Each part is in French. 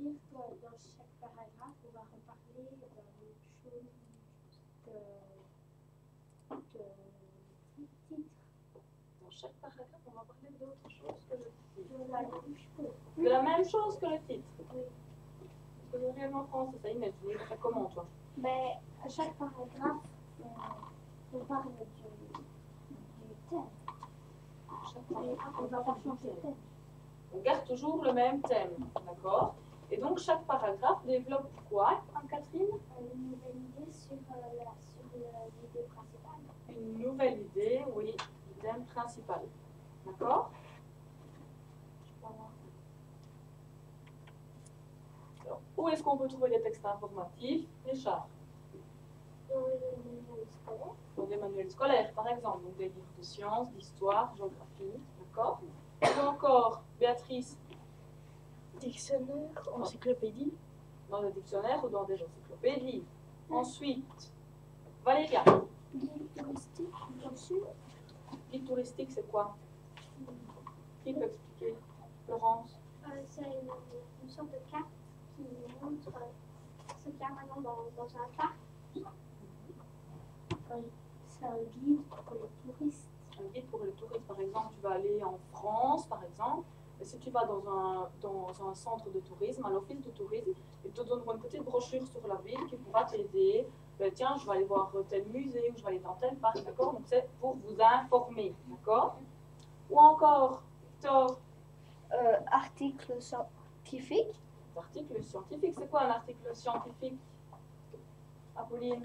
dire que dans chaque paragraphe, on va reparler de titre. Dans chaque paragraphe, on va parler d'autre chose que le titre. De la même chose. De la même chose que le titre. Oui. Parce que réellement français, ça Inès, tu dis ça comment toi? Mais à chaque paragraphe, on parle du thème. Chaque paragraphe, On va pas changer de thème. on garde toujours le même thème, d'accord? Et donc chaque paragraphe développe quoi, Anne-Catherine? Une nouvelle idée sur l'idée principale. Une nouvelle idée, oui, du thème principal. D'accord? Voilà. Alors, où est-ce qu'on peut trouver des textes informatifs, Richard? Dans les manuels scolaires. Dans des manuels scolaires, par exemple, donc des livres de sciences, d'histoire, géographie, d'accord? Ou encore, Béatrice? Dictionnaire, encyclopédie. Dans des dictionnaires ou dans des encyclopédies. Ensuite, Valéria? Guide touristique, brochure. Guide touristique, c'est quoi? Qui peut expliquer? Florence? C'est une sorte de carte qui montre ce qu'il y a maintenant dans un parc. C'est un guide pour les touristes. Un guide pour les touristes, par exemple, tu vas aller en France, par exemple, et si tu vas dans un centre de tourisme, à l'office de tourisme, ils te donneront une petite brochure sur la ville qui pourra t'aider. Ben, tiens, je vais aller voir tel musée ou je vais aller dans tel parc, d'accord? Donc c'est pour vous informer, d'accord? Ou encore, Victor? Article scientifique. Article scientifique, c'est quoi un article scientifique? Apolline?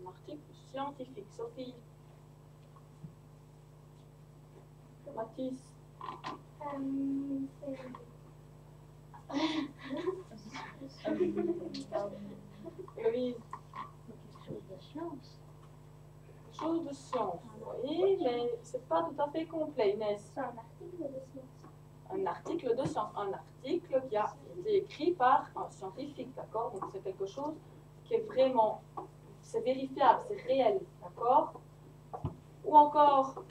Un article scientifique. Sophie? Mathis? Louise? Quelque chose de science. Chose de science, oui, mais c'est pas tout à fait complet, Inès. C'est un article de science. Un article de science, un article qui a été écrit par un scientifique, d'accord? Donc c'est quelque chose qui est vraiment, c'est vérifiable, c'est réel, d'accord? Ou encore,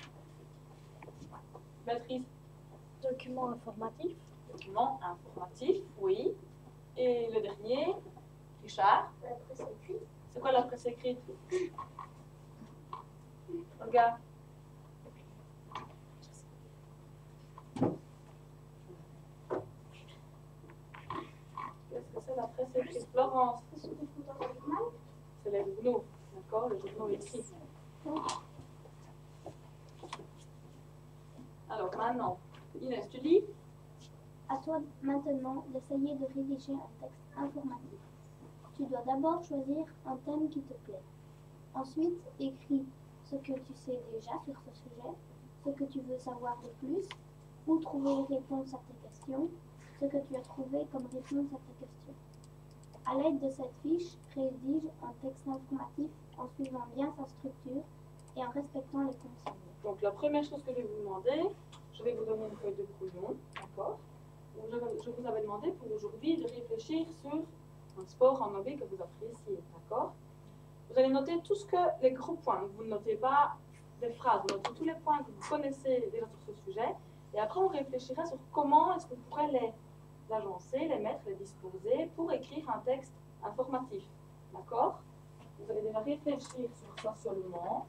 Béatrice? Document informatif. Document informatif, oui. Et le dernier, Richard? La presse écrite. C'est quoi la presse écrite? Regarde. Qu'est-ce que c'est la presse écrite, Florence? C'est ce qu'on trouve dans le journal. C'est les journaux, d'accord? Les journaux écrits. Alors maintenant, Inès, tu lis? À toi maintenant d'essayer de rédiger un texte informatif. Tu dois d'abord choisir un thème qui te plaît. Ensuite, écris ce que tu sais déjà sur ce sujet, ce que tu veux savoir de plus, ou trouver les réponses à tes questions, ce que tu as trouvé comme réponse à tes questions. À l'aide de cette fiche, rédige un texte informatif en suivant bien sa structure et en respectant les consignes. Donc la première chose que je vais vous demander, je vais vous donner une feuille de brouillon, d'accord? Je vous avais demandé pour aujourd'hui de réfléchir sur un sport en hobby que vous appréciez, d'accord? Vous allez noter tout ce que les gros points, vous ne notez pas des phrases, vous notez tous les points que vous connaissez déjà sur ce sujet, et après on réfléchira sur comment est-ce que vous pourrez les agencer, les mettre, les disposer pour écrire un texte informatif, d'accord? Vous allez déjà réfléchir sur ça seulement.